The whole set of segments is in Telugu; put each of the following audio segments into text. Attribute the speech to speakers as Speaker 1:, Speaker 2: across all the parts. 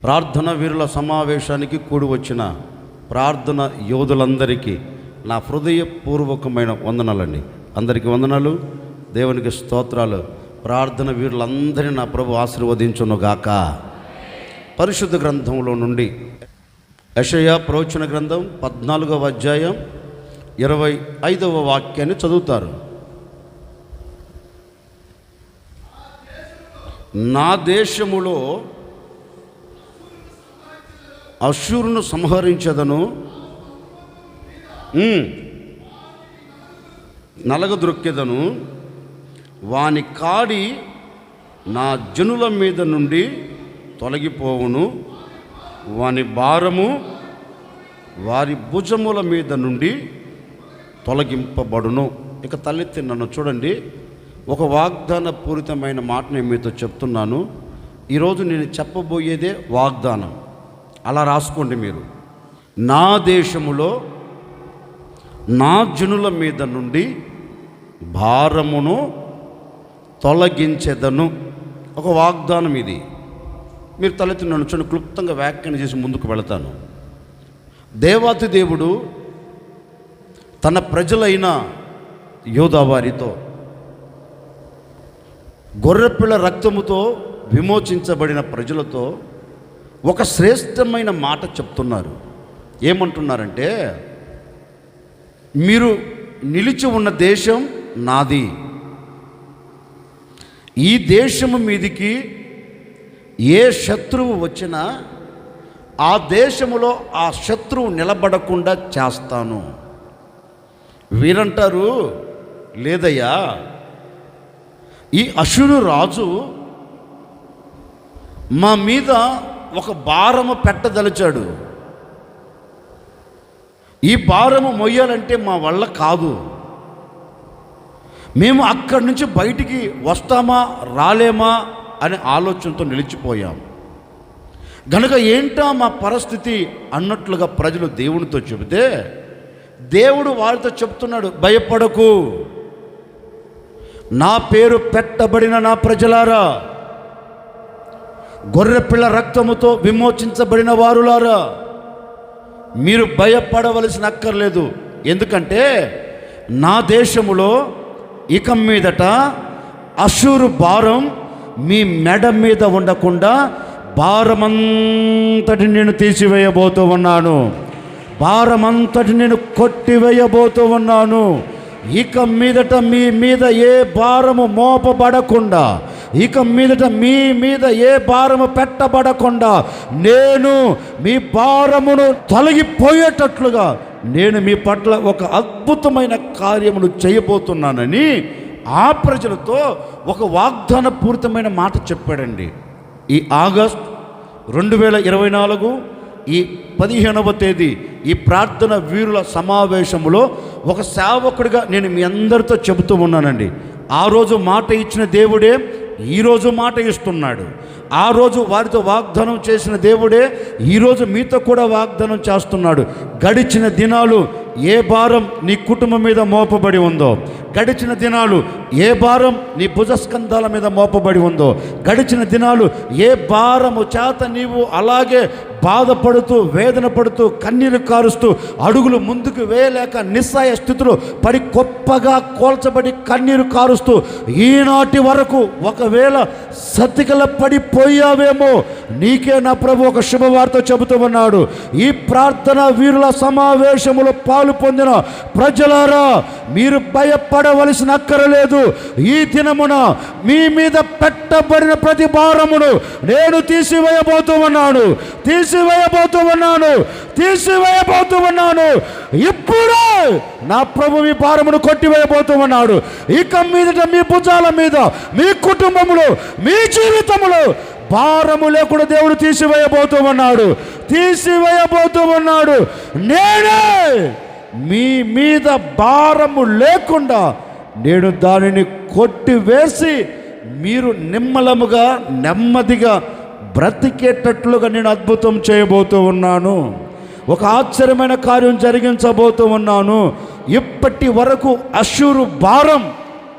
Speaker 1: ప్రార్థన వీరుల సమావేశానికి కూడి వచ్చిన ప్రార్థన యోధులందరికీ నా హృదయపూర్వకమైన వందనాలండి. అందరికీ వందనాలు, దేవునికి స్తోత్రాలు. ప్రార్థన వీరులందరినీ నా ప్రభు ఆశీర్వదించునుగాక. పరిశుద్ధ గ్రంథంలో నుండి యెషయా ప్రవచన గ్రంథం 14వ అధ్యాయం 25వ వాక్యాన్ని చదువుతారు. నా దేశములో అష్షూరును సంహరించదను, నలగద్రొక్కెదను, వాని కాడి నా జనుల మీద నుండి తొలగిపోవును, వాని భారము వారి భుజముల మీద నుండి తొలగింపబడును. ఇక తలెత్తి నన్ను చూడండి. ఒక వాగ్దాన పూరితమైన మాట నేను మీతో చెప్తున్నాను. ఈరోజు నేను చెప్పబోయేదే వాగ్దానం. అలా రాసుకోండి మీరు. నా దేశములో నా జనుల మీద నుండి భారమును తొలగించెదను. ఒక వాగ్దానం ఇది. మీరు తలెత్తి నన్ను చూడండి. క్లుప్తంగా వ్యాఖ్యానం చేసి ముందుకు వెళతాను. దేవాతి దేవుడు తన ప్రజలైన యోధా వారితో గొర్రెపిల్ల రక్తముతో విమోచించబడిన ప్రజలతో ఒక శ్రేష్టమైన మాట చెప్తున్నారు. ఏమంటున్నారంటే, మీరు నిలిచి ఉన్న దేశం నాది. ఈ దేశము మీదికి ఏ శత్రువు వచ్చినా ఆ దేశములో ఆ శత్రువు నిలబడకుండా చేస్తాను. వీరంటారు, లేదయ్యా, ఈ అష్షూరు రాజు మా మీద ఒక భారము పెట్టదలిచాడు. ఈ భారము మొయ్యాలంటే మా వల్ల కాదు. మేము అక్కడి నుంచి బయటికి వస్తామా రాలేమా అనే ఆలోచనతో నిలిచిపోయాం. గనుక ఏంటా మా పరిస్థితి అన్నట్లుగా ప్రజలు దేవునితో చెబితే, దేవుడు వారితో చెప్తున్నాడు, భయపడకు, నా పేరు పెట్టబడిన నా ప్రజలారా, గొర్రెపిల్ల రక్తముతో విమోచించబడిన వారులారా, మీరు భయపడవలసిన అక్కర్లేదు. ఎందుకంటే నా దేశములో ఇక మీదట అష్షూరు భారం మీ మెడ మీద ఉండకుండా భారమంతటి నేను తీసివేయబోతూ ఉన్నాను. భారమంతటి నేను కొట్టివేయబోతూ ఉన్నాను. ఇక మీదట మీ మీద ఏ భారము మోపబడకుండా, ఇక మీదట మీ మీద ఏ భారము పెట్టబడకుండా నేను మీ భారమును తొలగిపోయేటట్లుగా నేను మీ పట్ల ఒక అద్భుతమైన కార్యమును చేయబోతున్నానని ఆ ప్రజలతో ఒక వాగ్దాన పూరితమైన మాట చెప్పాడండి. ఈ ఆగస్ట్ 2024 ఈ 15వ తేదీ ఈ ప్రార్థన వీరుల సమావేశంలో ఒక సేవకుడిగా నేను మీ అందరితో చెబుతూ ఉన్నానండి. ఆ రోజు మాట ఇచ్చిన దేవుడే ఈరోజు మాట ఇస్తున్నాడు. ఆ రోజు వారితో వాగ్దానం చేసిన దేవుడే ఈరోజు మీతో కూడా వాగ్దానం చేస్తున్నాడు. గడిచిన దినాలు ఏ భారం నీ కుటుంబం మీద మోపబడి ఉందో, గడిచిన దినాలు ఏ భారం నీ భుజస్కంధాల మీద మోపబడి ఉందో, గడిచిన దినాలు ఏ భారము చేత నీవు అలాగే బాధపడుతూ వేదన పడుతూ కన్నీరు కారుస్తూ అడుగులు ముందుకు వేయలేక నిస్సాయ స్థితిలో పడి గొప్పగా కోల్చబడి కన్నీరు కారుస్తూ ఈనాటి వరకు ఒకవేళ సతికల పడిపోయావేమో, నీకే నా ప్రభు ఒక శుభవార్త చెబుతూ ఉన్నాడు. ఈ ప్రార్థన వీరుల సమావేశములో పాలు పొందిన ప్రజలారా, మీరు భయపడవలసిన అక్కరలేదు. ఈ దినమున మీ మీద పెట్టబడిన ప్రతి భారమును నేను తీసివేయబోతూ ఉన్నాను. ఇప్పుడే నా ప్రభు మీ భారమును కొట్టివేయబోతూ ఉన్నాడు. ఇక మీదట మీ భుజాల మీద, మీ కుటుంబములో, మీ జీవితములో భారము లేకుండా దేవుడు తీసివేయబోతూ ఉన్నాడు. నేనే మీ మీద భారము లేకుండా నేను దానిని కొట్టివేసి మీరు నిమ్మలముగా నెమ్మదిగా బ్రతికేటట్లుగా నేను అద్భుతం చేయబోతూ ఉన్నాను. ఒక ఆశ్చర్యమైన కార్యం జరిగించబోతూ ఉన్నాను. ఇప్పటి వరకు అష్షూరు భారం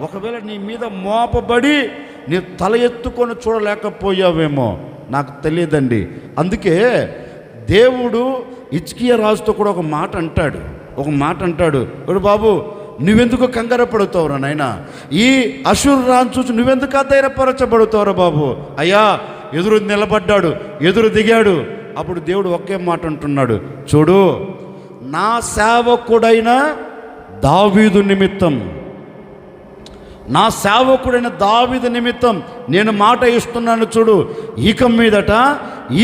Speaker 1: ఒకవేళ నీ మీద మోపబడి నీ తల ఎత్తుకొని చూడలేకపోయావేమో, నాకు తెలియదండి. అందుకే దేవుడు హిజ్కియా రాజుతో కూడా ఒక మాట అంటాడు. ఇప్పుడు బాబు నువ్వెందుకు కంగారు పడుతావురా నాయనా, ఈ అషూరు రాజు చూసి నువ్వెందుకు అధైర్యపరచబడుతావురా బాబు. అయ్యా ఎదురు నిలబడ్డాడు, ఎదురు దిగాడు. అప్పుడు దేవుడు ఒకే మాట అంటున్నాడు, చూడు నా సేవకుడైన దావీదు నిమిత్తం, నా సేవకుడైన దావీదు నిమిత్తం నేను మాట ఇస్తున్నాను చూడు, ఇక మీదట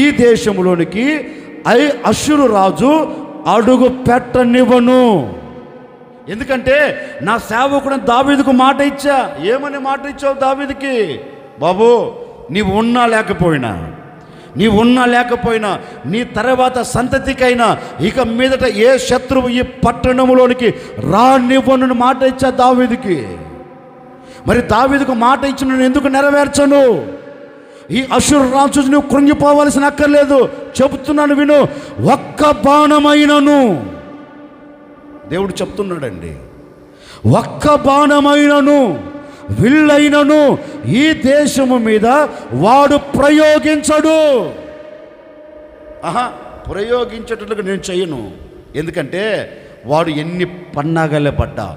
Speaker 1: ఈ దేశంలోనికి అషూరు రాజు అడుగు పెట్టనివ్వను. ఎందుకంటే నా సేవకుడు దావీదుకు మాట ఇచ్చా. ఏమని మాట ఇచ్చావు దావీదుకి? బాబు నీవు ఉన్నా లేకపోయినా నీ తర్వాత సంతతికైనా ఇక మీదట ఏ శత్రువు ఈ పట్టణంలోనికి రానివ్వను మాట ఇచ్చా దావీదుకి. మరి దావీదుకు మాట ఇచ్చిన నేను ఎందుకు నెరవేర్చను? ఈ అషూరు రాజు నువ్వు కృంగిపోవలసిన అక్కర్లేదు, చెబుతున్నాను విను. ఒక్క బాణమైనను, దేవుడు చెప్తున్నాడండి, ఒక్క బాణమైనను విల్లైనను ఈ దేశము మీద వాడు ప్రయోగించడు. ప్రయోగించేటట్లుగా నేను చెయ్యను. ఎందుకంటే వాడు ఎన్ని పన్నాగాలే పడ్డా,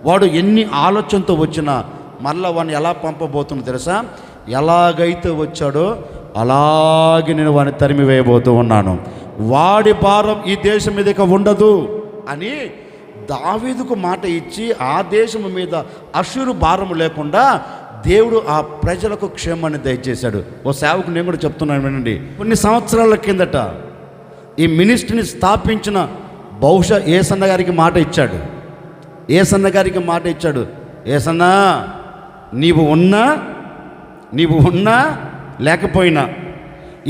Speaker 1: వాడు ఎన్ని ఆలోచనతో వచ్చినా మళ్ళా వాడిని ఎలా పంపబోతున్నా తెలుసా? ఎలాగైతే వచ్చాడో అలాగే నేను వాడిని తరిమి వేయబోతూ ఉన్నాను. వాడి భారం ఈ దేశం మీద ఇక ఉండదు అని దావీదుకు మాట ఇచ్చి ఆ దేశం మీద అషూరు భారం లేకుండా దేవుడు ఆ ప్రజలకు క్షేమాన్ని దయచేశాడు. ఓ సేవకు నేను కూడా చెప్తున్నాను వినండి. కొన్ని సంవత్సరాల కిందట ఈ మినిస్ట్రీని స్థాపించిన బహుశా ఏసన్న గారికి మాట ఇచ్చాడు. ఏసన్నా నీవు ఉన్నా లేకపోయినా,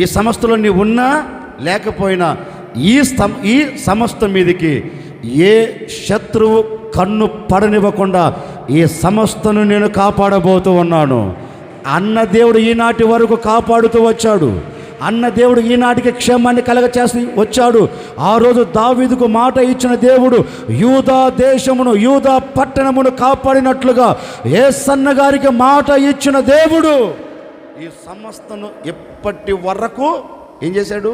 Speaker 1: ఈ సంస్థలో నీవు ఉన్నా లేకపోయినా ఈ సంస్థ మీదకి ఏ శత్రువు కన్ను పడనివ్వకుండా ఈ సంస్థను నేను కాపాడబోతూ ఉన్నాను అన్న దేవుడు ఈనాటి వరకు కాపాడుతూ వచ్చాడు. అన్న దేవుడు ఈనాటికి క్షేమాన్ని కలగచేసి వచ్చాడు. ఆ రోజు దావీదుకు మాట ఇచ్చిన దేవుడు యూదా దేశమును, యూదా పట్టణమును కాపాడినట్లుగా యేసన్న గారికి మాట ఇచ్చిన దేవుడు ఈ సమస్తను ఎప్పటి వరకు ఏం చేశాడు?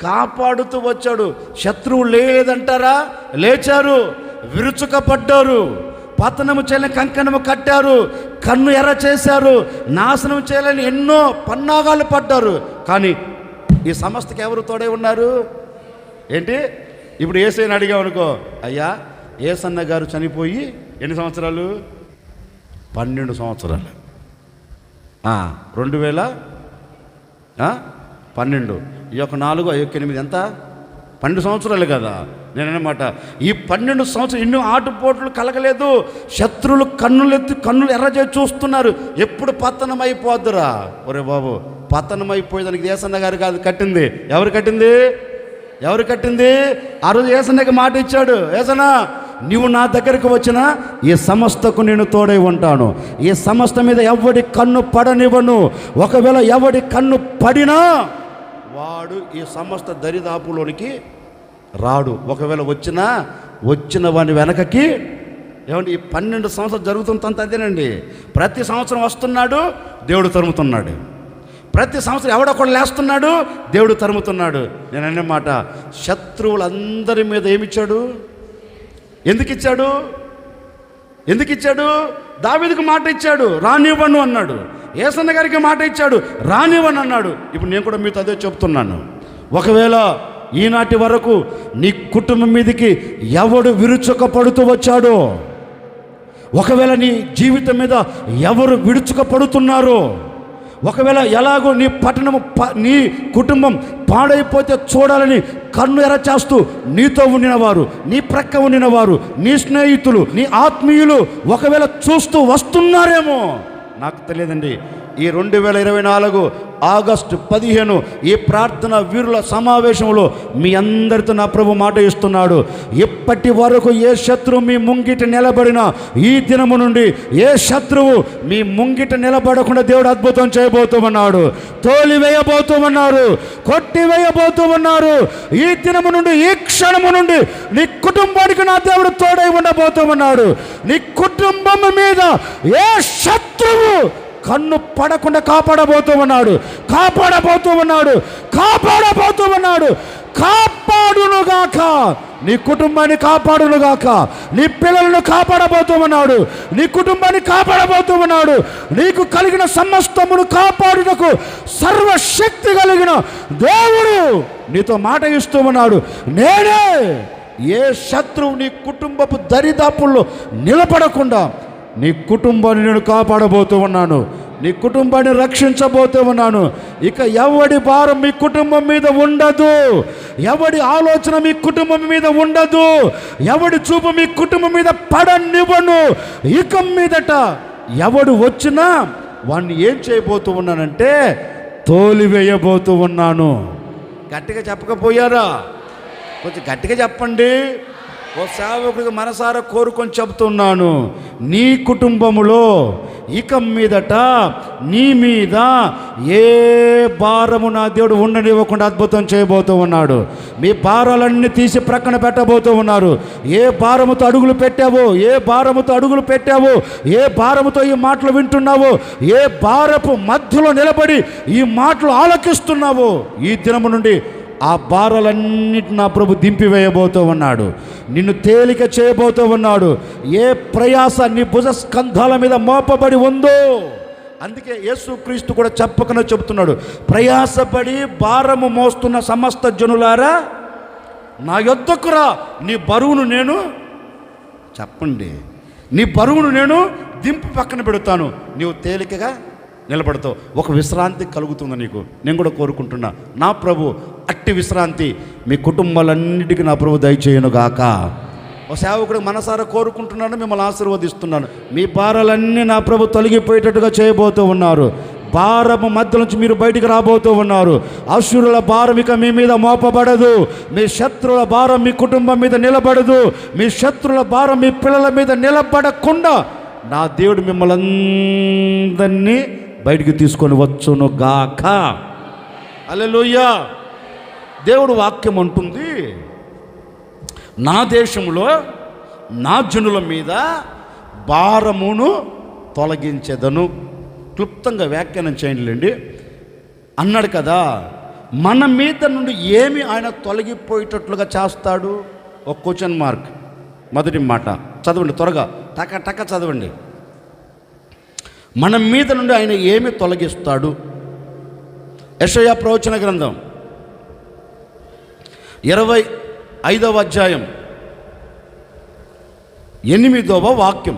Speaker 1: కాపాడుతూ వచ్చాడు. శత్రువు లేదంటారా? లేచారు, విరుచుకపడ్డారు, పతనము చేయలేని కంకణము కట్టారు, కన్ను ఎర్ర చేశారు, నాశనం చేయలేని ఎన్నో పన్నాగాలు పడ్డారు. కానీ ఈ సంస్థకి ఎవరు తోడే ఉన్నారు? ఏంటి? ఇప్పుడు ఏసైని అడిగామనుకో, అయ్యా ఏసన్న గారు చనిపోయి ఎన్ని సంవత్సరాలు? 12 సంవత్సరాలు. 2012 ఈ యొక్క 4 ఆ యొక్క 8 ఎంత? 12 సంవత్సరాలు కదా. నేనన్నమాట ఈ 12 సంవత్సరాలు ఎన్నో ఆటుపోట్లు కలగలేదు. శత్రువులు కన్నులు ఎర్ర చేసి చూస్తున్నారు, ఎప్పుడు పతనం అయిపోద్దురా. ఒరే బాబు, పతనం అయిపోయేదానికి ఏసన్న గారు కాదు కట్టింది. ఎవరు కట్టింది? ఆ రోజు ఏసన్నకి మాట ఇచ్చాడు, ఏసన్నా నీవు నా దగ్గరికి వచ్చినా ఈ సంస్థకు నేను తోడై ఉంటాను, ఈ సంస్థ మీద ఎవడి కన్ను పడనివ్వను. ఒకవేళ ఎవడి కన్ను పడినా వాడు ఈ సంస్థ దరిదాపులోనికి రాడు. ఒకవేళ వచ్చిన వాని వెనకకి ఏమండి, ఈ 12 సంవత్సరాలు జరుగుతుందంత అదేనండి. ప్రతి సంవత్సరం వస్తున్నాడు, దేవుడు తరుముతున్నాడు. ప్రతి సంవత్సరం ఎవడొకడు లేస్తున్నాడు, దేవుడు తరుముతున్నాడు. నేను అనే మాట, శత్రువులందరి మీద ఏమిచ్చాడు? ఎందుకు ఇచ్చాడు? దావీదుకు మాట ఇచ్చాడు, రానివ్వను అన్నాడు. ఏసన్న గారికి మాట ఇచ్చాడు, రానివ్వను అన్నాడు. ఇప్పుడు నేను కూడా మీతో అదే చెప్తున్నాను. ఒకవేళ ఈనాటి వరకు నీ కుటుంబం మీదకి ఎవడు విరుచుకపడుతూ వచ్చాడో, ఒకవేళ నీ జీవితం మీద ఎవరు విరుచుకపడుతున్నారో, ఒకవేళ ఎలాగో నీ పట్టణము నీ కుటుంబం పాడైపోతే చూడాలని కన్ను ఎర్ర చేస్తూ నీతో ఉండినవారు, నీ ప్రక్క ఉండినవారు, నీ స్నేహితులు, నీ ఆత్మీయులు ఒకవేళ చూస్తూ వస్తున్నారేమో, నాకు తెలియదండి. ఈ 2024 ఆగస్టు 15 ఈ ప్రార్థన వీరుల సమావేశంలో మీ అందరితో నా ప్రభు మాట ఇస్తున్నాడు. ఇప్పటి వరకు ఏ శత్రువు మీ ముంగిట నిలబడినా ఈ దినము నుండి ఏ శత్రువు మీ ముంగిట నిలబడకుండా దేవుడు అద్భుతం చేయబోతూ ఉన్నాడు. తోలివేయబోతూ ఉన్నారు, కొట్టివేయబోతూ ఉన్నారు. ఈ దినము నుండి, ఈ క్షణము నుండి నీ కుటుంబానికి నా దేవుడు తోడై ఉండబోతూ ఉన్నాడు. నీ కుటుంబం మీద ఏ శత్రువు కన్ను పడకుండా కాపాడబోతూ ఉన్నాడు, కాపాడబోతూ ఉన్నాడు, కాపాడబోతూ ఉన్నాడు. కాపాడునుగాక, నీ కుటుంబాన్ని కాపాడునుగాక, నీ పిల్లలను కాపాడబోతూ ఉన్నాడు, నీ కుటుంబాన్ని కాపాడబోతూ ఉన్నాడు. నీకు కలిగిన సమస్తమును కాపాడుటకు సర్వశక్తి కలిగిన దేవుడు నీతో మాట ఇస్తూ ఉన్నాడు. నేనే ఏ శత్రువు నీ కుటుంబపు దరిదాపుల్లో నిలబడకుండా నీ కుటుంబాన్ని నేను కాపాడబోతూ ఉన్నాను, నీ కుటుంబాన్ని రక్షించబోతూ ఉన్నాను. ఇక ఎవడి భారం మీ కుటుంబం మీద ఉండదు, ఎవడి ఆలోచన మీ కుటుంబం మీద ఉండదు, ఎవడి చూపు మీ కుటుంబం మీద పడనివ్వను. ఇక మీదట ఎవడు వచ్చినా వాడిని ఏం చేయబోతూ ఉన్నానంటే తోలివేయబోతూ ఉన్నాను. గట్టిగా చెప్పకపోయారా? కొంచెం గట్టిగా చెప్పండి. ఓ సేవకుడికి మనసారా కోరుకొని చెబుతున్నాను, నీ కుటుంబములో ఇక మీదట నీ మీద ఏ భారము నా దేవుడు ఉండనివ్వకుండా అద్భుతం చేయబోతూ ఉన్నాడు. మీ భారాలన్నీ తీసి ప్రక్కన పెట్టబోతూ ఉన్నారు. ఏ భారముతో అడుగులు పెట్టావో, ఏ భారముతో అడుగులు పెట్టావో, ఏ భారముతో ఈ మాటలు వింటున్నావో, ఏ భారపు మధ్యలో నిలబడి ఈ మాటలు ఆలకిస్తున్నావో, ఈ దినము నుండి ఆ భారాలన్నిటి నా ప్రభు దింపివేయబోతూ ఉన్నాడు. నిన్ను తేలిక చేయబోతూ ఉన్నాడు. ఏ ప్రయాస నీ భుజ స్కంధాల మీద మోపబడి ఉందో, అందుకే యేసుక్రీస్తు కూడా చెప్పకనే చెబుతున్నాడు, ప్రయాసపడి భారము మోస్తున్న సమస్త జనులారా నా యొద్దకు రా, నీ బరువును నేను చెప్పండి, నీ బరువును నేను దింపి పక్కన పెడతాను, నీవు తేలికగా నిలబడతావు. ఒక విశ్రాంతి కలుగుతుంది నీకు. నేను కూడా కోరుకుంటున్నా, నా ప్రభు అట్టి విశ్రాంతి మీ కుటుంబాలన్నిటికీ నా ప్రభు దయచేయనుగాక. ఒక సేవకుడు మనసారా కోరుకుంటున్నాను, మిమ్మల్ని ఆశీర్వదిస్తున్నాను. మీ భారాలన్నీ నా ప్రభు తొలగిపోయేటట్టుగా చేయబోతూ ఉన్నారు. భారము మధ్య నుంచి మీరు బయటికి రాబోతూ ఉన్నారు. అసురుల భారం ఇక మీ మీద మోపబడదు. మీ శత్రువుల భారం మీ కుటుంబం మీద నిలబడదు. మీ శత్రువుల భారం మీ పిల్లల మీద నిలబడకుండా నా దేవుడు మిమ్మల్ని అందరినీ బయటికి తీసుకొని వచ్చును గాక. హల్లెలూయా. దేవుడు వాక్యం అంటుంది, నా దేశంలో నా జనుల మీద భారమును తొలగించెదను. క్లుప్తంగా వ్యాఖ్యానం చేయండి అన్నాడు కదా. మన మీద నుండి ఏమి ఆయన తొలగిపోయేటట్లుగా చేస్తాడు? ఒక క్వశ్చన్ మార్క్. మొదటి మాట చదవండి, త్వరగా టక టక చదవండి. మన మీద నుండి ఆయన ఏమి తొలగిస్తాడు? యెషయా ప్రవచన గ్రంథం 25వ అధ్యాయం 8వ వాక్యం.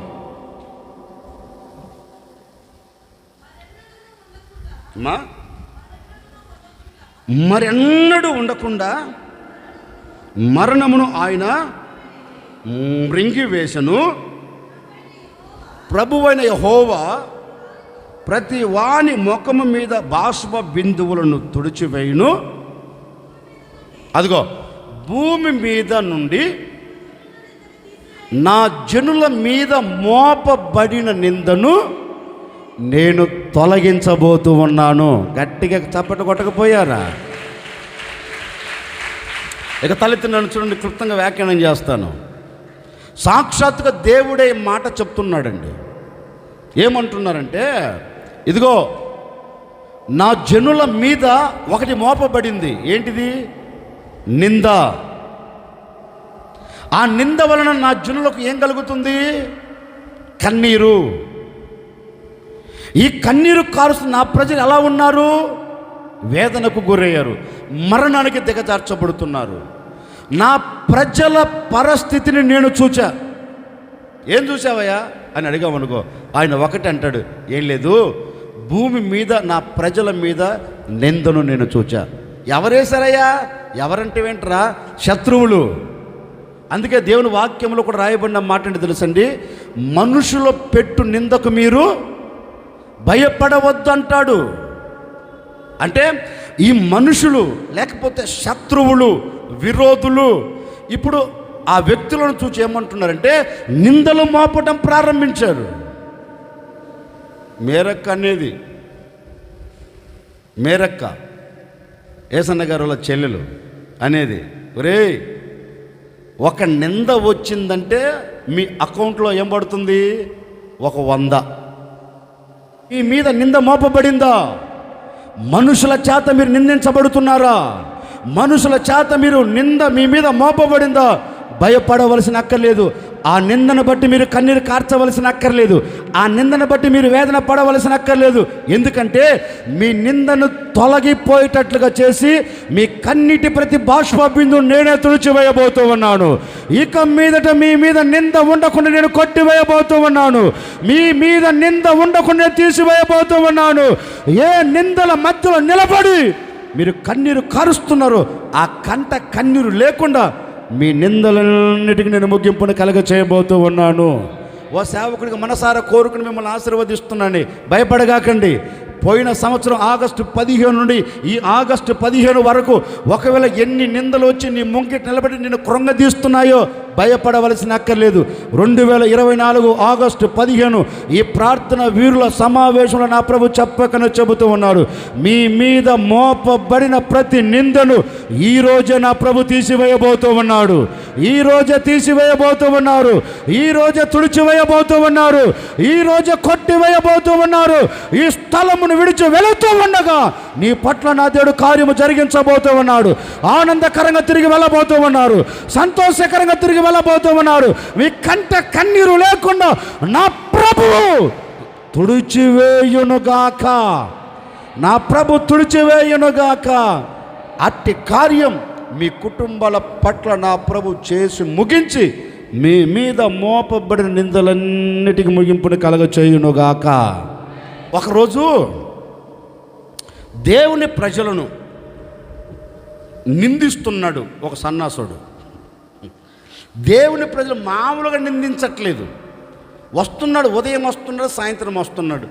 Speaker 1: మరెన్నడూ ఉండకుండా మరణమును ఆయన మృంగివేశను. ప్రభువైన యెహోవా ప్రతి వాని ముఖము మీద బాష్ప బిందువులను తుడిచివేయును. అదిగో భూమి మీద నుండి నా జనుల మీద మోపబడిన నిందను నేను తొలగించబోతూ ఉన్నాను. గట్టిగా చప్పట కొట్టకపోయారా? ఇక తలెత్తినన్ను చూడండి, క్లుప్తంగా వ్యాఖ్యానం చేస్తాను. సాక్షాత్తుగా దేవుడే మాట చెప్తున్నాడండి. ఏమంటున్నారంటే, ఇదిగో నా జనుల మీద ఒకటి మోపబడింది. ఏంటిది? నింద. ఆ నింద వలన నా జనులకు ఏం కలుగుతుంది? కన్నీరు. ఈ కన్నీరు కారుస్తున్న నా ప్రజలు ఎలా ఉన్నారు? వేదనకు గురయ్యారు, మరణానికి దిగజార్చబడుతున్నారు. నా ప్రజల పరిస్థితిని నేను చూచా. ఏం చూసావయ్యా అని అడిగామనుకో, ఆయన ఒకటి అంటాడు, ఏం లేదు, భూమి మీద నా ప్రజల మీద నిందను నేను చూచా. ఎవరేశారయ్యా? ఎవరంటే ఏంట్రా? శత్రువులు. అందుకే దేవుని వాక్యంలో కూడా రాయబడిన మాట అంటే తెలుసండి, మనుషుల పెట్టు నిందకు మీరు భయపడవద్దు అంటాడు. అంటే ఈ మనుషులు లేకపోతే శత్రువులు, విరోధులు ఇప్పుడు ఆ వ్యక్తులను చూసి ఏమంటున్నారంటే నిందలు మోపడం ప్రారంభించారు. మేరక్క అనేది, మేరక్క ఏసన్న గారు వాళ్ళ చెల్లెలు అనేది, ఒరే ఒక నింద వచ్చిందంటే మీ అకౌంట్లో ఏం పడుతుంది? 100. మీ మీద నింద మోపబడిందా? మనుషుల చేత మీరు నిందించబడుతున్నారా? మనుషుల చేత మీరు నింద మీ మీద మోపబడిందా? భయపడవలసిన అక్కర్లేదు. ఆ నిందను బట్టి మీరు కన్నీరు కార్చవలసిన అక్కర్లేదు. ఆ నిందను బట్టి మీరు వేదన పడవలసిన అక్కర్లేదు. ఎందుకంటే మీ నిందను తొలగిపోయేటట్లుగా చేసి మీ కన్నీటి ప్రతి బాష్ప బిందువు నేనే తుడిచివేయబోతూ ఉన్నాను. ఇక మీదట మీ మీద నింద ఉండకుండా నేను కొట్టివేయబోతూ ఉన్నాను. మీ మీద నింద ఉండకుండా తీసివేయబోతూ ఉన్నాను. ఏ నిందల మధ్యలో నిలబడి మీరు కన్నీరు కారుస్తున్నారో ఆ కంట కన్నీరు లేకుండా మీ నిందలన్నిటికీ నేను ముగింపును కలగ చేయబోతూ ఉన్నాను. ఓ సేవకుడికి మనసారా కోరుకుని మిమ్మల్ని ఆశీర్వదిస్తున్నాను. భయపడగాకండి. పోయిన సంవత్సరం ఆగస్టు 15 నుండి ఈ ఆగస్టు 15 వరకు ఒకవేళ ఎన్ని నిందలు వచ్చి నీ ముంగిట నిలబడి నిన్ను కృంగదీస్తున్నాయో భయపడవలసిన అక్కర్లేదు. 2024 ఆగస్టు 15 ఈ ప్రార్థన వీరుల సమావేశంలో నా ప్రభు చెప్పకనే చెబుతూ ఉన్నారు. మీ మీద మోపబడిన ప్రతి నిందను ఈరోజే నా ప్రభు తీసివేయబోతూ ఉన్నాడు. ఈరోజే తీసివేయబోతూ ఉన్నారు. ఈరోజే తుడిచివేయబోతూ ఉన్నారు. ఈరోజే కొట్టివేయబోతూ ఉన్నారు. ఈ స్థలమును విడిచి వెళుతూ ఉండగా నీ పట్ల నా దేవుడు కార్యము జరిగించబోతూ ఉన్నాడు. ఆనందకరంగా తిరిగి వెళ్ళబోతూ ఉన్నారు. సంతోషకరంగా తిరిగి వెళ్ళబోతూ ఉన్నారు. మీ కంట కన్నీరు లేకుండా నా ప్రభువు తుడిచివేయునుగాక. నా ప్రభు తుడిచివేయునుగాక. అట్టి కార్యం మీ కుటుంబాల పట్ల నా ప్రభు చేసి ముగించి మీ మీద మోపబడిన నిందలన్నిటికీ ముగింపుని కలగ చేయునుగాక. ఒకరోజు దేవుని ప్రజలను నిందిస్తున్నాడు ఒక సన్నాసుడు. దేవుని ప్రజలు మామూలుగా నిందించట్లేదు. వస్తున్నాడు, ఉదయం వస్తున్నాడు, సాయంత్రం వస్తున్నాడు.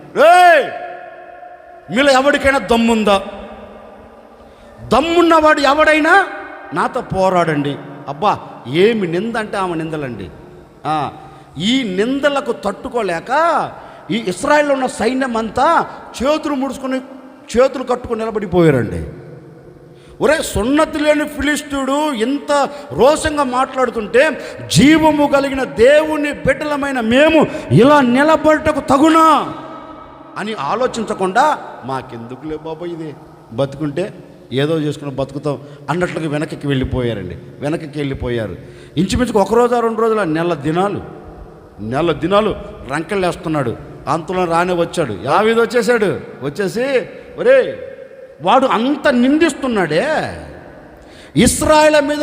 Speaker 1: మీలో ఎవరికైనా దమ్ముందా? దమ్మున్నవాడు ఎవడైనా నాతో పోరాడండి. అబ్బా ఏమి నింద అంటే ఆమె నిందలండి. ఈ నిందలకు తట్టుకోలేక ఈ ఇశ్రాయేల్లో ఉన్న సైన్యం అంతా చేతులు ముడుచుకొని చేతులు కట్టుకొని నిలబడిపోయారండి. ఒరే సున్నతి లేని ఫిలిష్తీయుడు ఇంత రోషంగా మాట్లాడుతుంటే జీవము కలిగిన దేవుని బిడ్డలమైన మేము ఇలా నిలబడటకు తగునా అని ఆలోచించకుండా మాకెందుకులే బాబా ఇది బతుకుంటే ఏదో చేసుకుని బతుకుతాం అన్నట్లుగా వెనక్కి వెళ్ళిపోయారండి. వెనక్కి వెళ్ళిపోయారు. ఇంచుమించుకు ఒక రోజు 2 రోజుల నెల దినాలు రంకెళ్ళు వేస్తున్నాడు. అంతలో రానే వచ్చాడు. యావీదు వచ్చేసాడు. వచ్చేసి ఒరే వాడు అంత నిందిస్తున్నాడే, ఇశ్రాయేలు మీద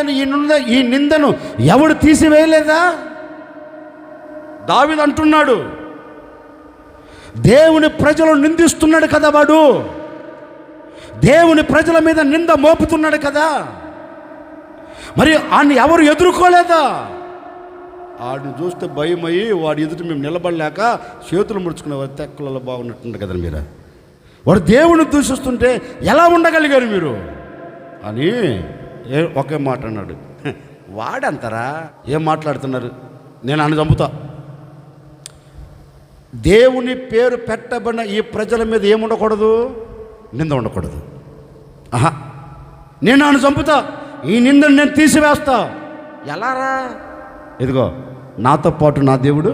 Speaker 1: ఈ నిందను ఎవడు తీసివేయలేదా? దావీదు అంటున్నాడు, దేవుని ప్రజలు నిందిస్తున్నాడు కదా, వాడు దేవుని ప్రజల మీద నింద మోపుతున్నాడు కదా, మరి ఆయన్ని ఎవరు ఎదుర్కోలేదా? వాడిని చూస్తే భయమయ్యి వాడి ఎదుటి మేము నిలబడలేక చేతులు ముడుచుకునే వారి తెక్కలలో బాగున్నట్టుంది కదా మీరు. వాడు దేవుని దూషిస్తుంటే ఎలా ఉండగలిగారు మీరు అని ఒకే మాట అన్నాడు. వాడంతారా ఏం మాట్లాడుతున్నారు? నేను ఆయన చంపుతా. దేవుని పేరు పెట్టబడిన ఈ ప్రజల మీద ఏముండకూడదు? నింద ఉండకూడదు. నేను ఆయన చంపుతా, ఈ నిందను నేను తీసివేస్తా. ఎలారా? ఇదిగో నాతో పాటు నా దేవుడు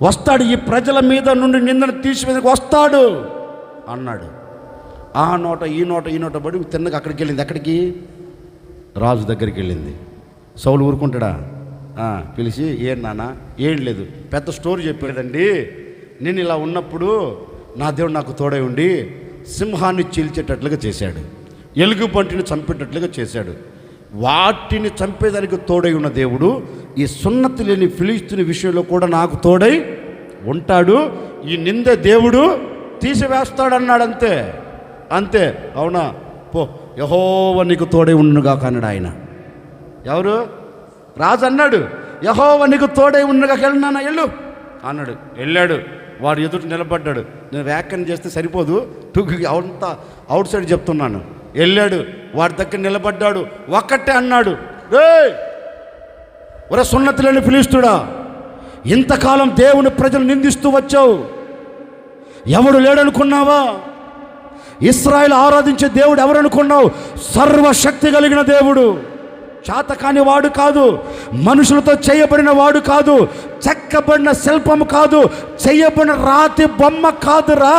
Speaker 1: వస్తాడు, ఈ ప్రజల మీద నుండి నిందను తీసివేసి వస్తాడు అన్నాడు. ఆ నోట ఈ నోట పడి తిన్నగా అక్కడికి వెళ్ళింది. ఎక్కడికి? రాజు దగ్గరికి వెళ్ళింది. సౌలు ఊరుకుంటాడా? పిలిచి ఏం నాన్న? ఏం లేదు, పెద్ద స్టోరీ చెప్పాడండి. నేను ఇలా ఉన్నప్పుడు నా దేవుడు నాకు తోడై ఉండి సింహాన్ని చీల్చేటట్లుగా చేశాడు, ఎలుగు పంటిని చంపేటట్లుగా చేశాడు. వాటిని చంపేదానికి తోడై ఉన్న దేవుడు ఈ సున్నతి లేని ఫిలిష్తీయుని విషయంలో కూడా నాకు తోడై ఉంటాడు. ఈ నింద దేవుడు తీసివేస్తాడన్నాడు. అంతే అంతే. అవునా? పో, యెహోవా నీకు తోడై ఉండుగా అన్నాడు ఆయన. ఎవరు? రాజు అన్నాడు, యెహోవా నీకు తోడై ఉండుగా వెళ్ళినానా వెళ్ళు అన్నాడు. వెళ్ళాడు. వాడు ఎదుటి నిలబడ్డాడు. నేను వ్యాఖ్యానం చేస్తే సరిపోదు, అంతా అవుట్ సైడ్ చెప్తున్నాను. వెళ్ళాడు, వాడి దగ్గర నిలబడ్డాడు. ఒక్కటే అన్నాడు, ఒరే సున్నతి లేని ఫిలిష్తీయుడా, ఇంతకాలం దేవుని ప్రజలు నిందిస్తూ వచ్చావు, ఎవడు లేడనుకున్నావా? ఇశ్రాయేలు ఆరాధించే దేవుడు ఎవరనుకున్నావు? సర్వశక్తి కలిగిన దేవుడు, చాతకాని వాడు కాదు, మనుషులతో చేయబడిన వాడు కాదు, చెక్కబడిన శిల్పము కాదు, చేయబడిన రాతి బొమ్మ కాదురా.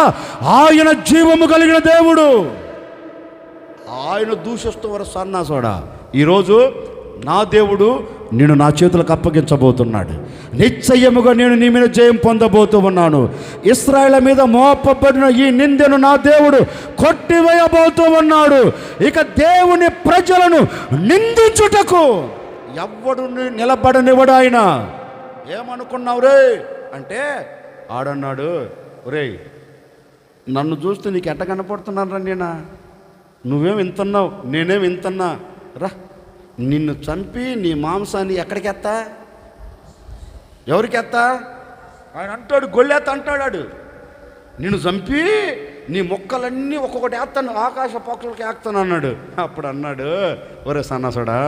Speaker 1: ఆయన జీవము కలిగిన దేవుడు. ఆయన దూషిస్తూ వారు సన్నాసోడా. ఈరోజు నా దేవుడు నేను నా చేతులకు అప్పగించబోతున్నాడు. నిశ్చయముగా నేను నీ మీద జయం పొందబోతూ ఉన్నాను. ఇశ్రాయేలు మీద మోపబడిన ఈ నిందను నా దేవుడు కొట్టివేయబోతూ ఉన్నాడు. ఇక దేవుని ప్రజలను నిందించుటకు ఎవ్వడు నిలబడనివ్వడు ఆయన. ఏమనుకున్నావు రే అంటే ఆడన్నాడు, ఒరే నన్ను చూస్తే నీకు ఎట్ట కనపడుతున్నాను రా, నేనా నువ్వేం ఇంతన్నావు, నేనేం ఇంతన్నా రా, నిన్ను చంపి నీ మాంసాన్ని ఎక్కడికి ఎత్తా, ఎవరికి ఎత్తా? ఆయన అంటాడు, గొల్లెత్త అంటాడు, నిన్ను చంపి నీ మొక్కలన్నీ ఒక్కొక్కటి వేస్తాను, ఆకాశ పక్షులకి వేస్తాను అన్నాడు. అప్పుడు అన్నాడు, ఒరే సన్నాసుడా,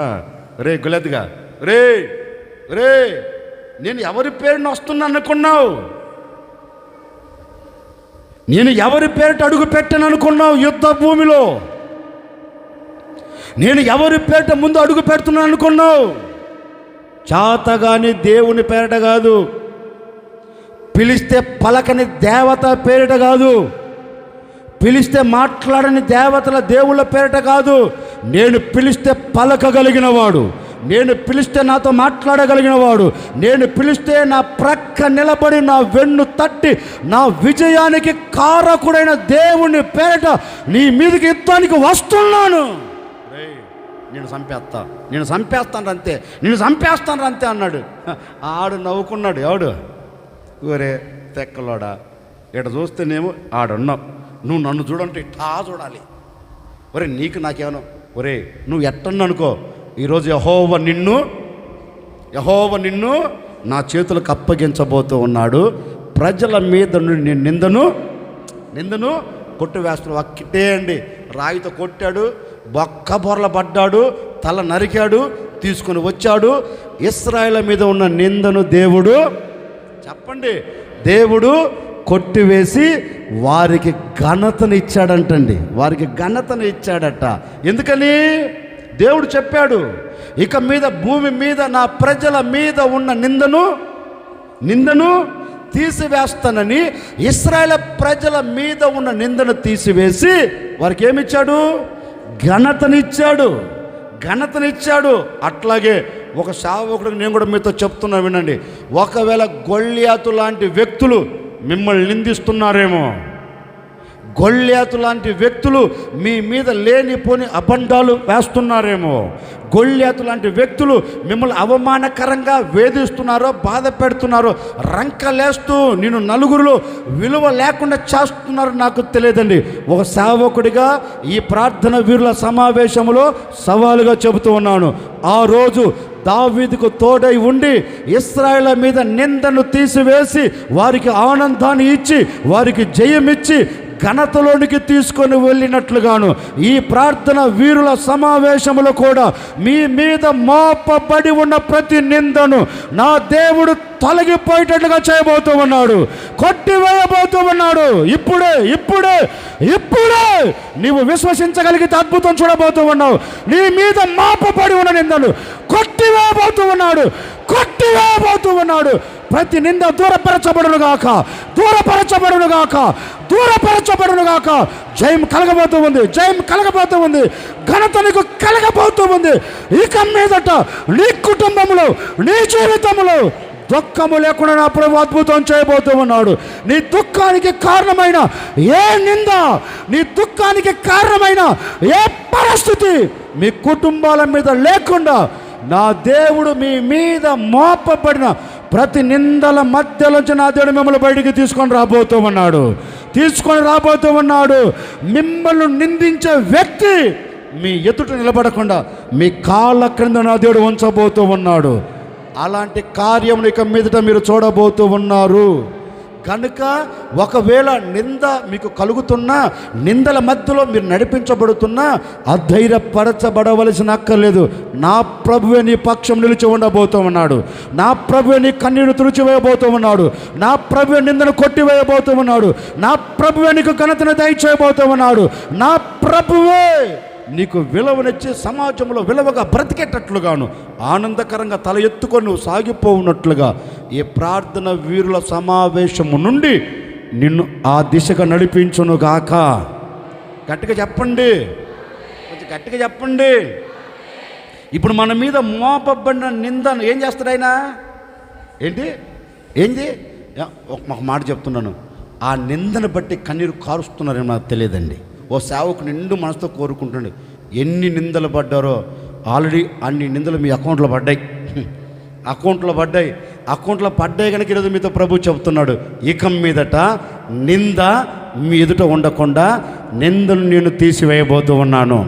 Speaker 1: రే గొల్లెత్తుగా, రే రే నేను ఎవరి పేరుని వస్తున్నా అనుకున్నావు? నేను ఎవరి పేరిట అడుగు పెట్టాను అనుకున్నావు? యుద్ధ భూమిలో నేను ఎవరి పేరిట ముందు అడుగు పెడుతున్నాను అనుకున్నావు? చాతగాని దేవుని పేరిట కాదు, పిలిస్తే పలకని దేవత పేరిట కాదు, పిలిస్తే మాట్లాడని దేవతల దేవుళ్ళ పేరిట కాదు. నేను పిలిస్తే పలకగలిగిన వాడు, నేను పిలిస్తే నాతో మాట్లాడగలిగిన వాడు, నేను పిలిస్తే నా ప్రక్క నిలబడి నా వెన్ను తట్టి నా విజయానికి కారకుడైన దేవుని పేరిట నీ మీదకి యుద్ధానికి వస్తున్నాను. నేను చంపేస్తాను అంతే, నేను చంపేస్తాను అంతే అన్నాడు. ఆడు నవ్వుకున్నాడు. ఎవడు? ఒరే తెక్కలోడా, ఇక్కడ చూస్తేనేమో ఆడున్నావు, నువ్వు నన్ను చూడంటే ఇట్లా చూడాలి. ఒరే నీకు నాకేమో, ఒరే నువ్వు ఎట్టన్నా అనుకో, ఈరోజు యెహోవా నిన్ను నా చేతులకు అప్పగించబోతూ ఉన్నాడు. ప్రజల మీద నేను నిందను కొట్టివేస్తున్నాడు. అక్కితే అండి, రాయితో కొట్టాడు, బొక్క బొర్ల పడ్డాడు, తల నరికాడు, తీసుకొని వచ్చాడు. ఇశ్రాయేలు మీద ఉన్న నిందను దేవుడు కొట్టివేసి వారికి ఘనతను ఇచ్చాడంటండి. వారికి ఘనతను ఇచ్చాడట. ఎందుకని? దేవుడు చెప్పాడు, ఇక మీద భూమి మీద నా ప్రజల మీద ఉన్న నిందను తీసివేస్తానని. ఇశ్రాయేలు ప్రజల మీద ఉన్న నిందను తీసివేసి వారికి ఏమిచ్చాడు? ఘనతనిచ్చాడు. అట్లాగే ఒక సేవకుడికి నేను కూడా మీతో చెప్తున్నా, వినండి. ఒకవేళ గొల్యాతు లాంటి వ్యక్తులు మిమ్మల్ని నిందిస్తున్నారేమో, గొల్యాతు లాంటి వ్యక్తులు మీ మీద లేనిపోని అబండాలు వేస్తున్నారేమో, గొల్యాతు లాంటి వ్యక్తులు మిమ్మల్ని అవమానకరంగా వేధిస్తున్నారో, బాధ పెడుతున్నారో, రంకలేస్తూ నేను నలుగురిలో విలువ లేకుండా చేస్తున్నారో నాకు తెలియదండి. ఒక సేవకుడిగా ఈ ప్రార్థన వీరుల సమావేశంలో సవాలుగా చెబుతూ ఉన్నాను. ఆ రోజు దావీదుకు తోడై ఉండి ఇశ్రాయేలు మీద నిందను తీసివేసి వారికి ఆనందాన్ని ఇచ్చి వారికి జయమిచ్చి ఘనతలోనికి తీసుకొని వెళ్ళినట్లుగాను ఈ ప్రార్థన వీరుల సమావేశంలో కూడా మీ మీద మోపబడి ఉన్న ప్రతి నిందను నా దేవుడు తొలగిపోయేటట్లుగా చేయబోతూ ఉన్నాడు, కొట్టివేయబోతూ ఉన్నాడు. ఇప్పుడే నీవు విశ్వసించగలిగితే అద్భుతం చూడబోతూ ఉన్నావు. నీ మీద మోపబడి ఉన్న నిందను కొట్టివేయబోతూ ఉన్నాడు. ప్రతి నింద దూరపరచబడును గాక. జయం కలగబోతూ ఉంది. ఘనత నీకు కలగబోతూ ఉంది. ఇక మీదట నీ కుటుంబంలో, నీ జీవితంలో దుఃఖము లేకుండా నా ప్రభు అద్భుతం చేయబోతూ ఉన్నాడు. నీ దుఃఖానికి కారణమైన ఏ నింద, నీ దుఃఖానికి కారణమైన ఏ పరిస్థితి మీ కుటుంబాల మీద లేకుండా నా దేవుడు మీ మీద మోపబడిన ప్రతి నిందల మధ్యలోంచి నా దేవుడు మిమ్మల్ని బయటికి తీసుకొని రాబోతూ ఉన్నాడు. మిమ్మల్ని నిందించే వ్యక్తి మీ ఎదుట నిలబడకుండా మీ కాళ్ళ క్రింద నా దేవుడు ఉంచబోతూ ఉన్నాడు. అలాంటి కార్యం ఇక మీదట మీరు చూడబోతూ ఉన్నారు. కనుక ఒకవేళ నింద మీకు కలుగుతున్నా, నిందల మధ్యలో మీరు నడిపించబడుతున్నా అధైర్యపరచబడవలసిన అక్కర్లేదు. నా ప్రభువే నీ పక్షం నిలిచి ఉండబోతూ ఉన్నాడు. నా ప్రభువే నీ కన్నీరు తుడిచివేయబోతూ ఉన్నాడు. నా ప్రభువే నిందను కొట్టివేయబోతూ ఉన్నాడు. నా ప్రభువే నీకు ఘనతను దయచేయబోతూ ఉన్నాడు. నా ప్రభువే నీకు విలువనిచ్చి సమాజంలో విలువగా బ్రతికేటట్లుగాను ఆనందకరంగా తల ఎత్తుకొని నువ్వు సాగిపోవున్నట్లుగా ఈ ప్రార్థన వీరుల సమావేశము నుండి నిన్ను ఆ దిశగా నడిపించును గాక. గట్టిగా చెప్పండి, కొంచెం గట్టిగా చెప్పండి. ఇప్పుడు మన మీద మోపబడిన నిందను ఏం చేస్తాడు ఆయన? ఏంది ఒక మాట చెప్తున్నాను, ఆ నిందను బట్టి కన్నీరు కారుస్తున్నారేమో నాకు తెలియదండి. ఓ సేవకు నిండు మనసుతో కోరుకుంటుండే, ఎన్ని నిందలు పడ్డారో ఆల్రెడీ అన్ని నిందలు మీ అకౌంట్లో పడ్డాయి కనుక ఈరోజు మీతో ప్రభు చెబుతున్నాడు, ఇక మీదట నింద మీ ఎదుట ఉండకుండా నిందను నేను తీసివేయబోతూ ఉన్నాను.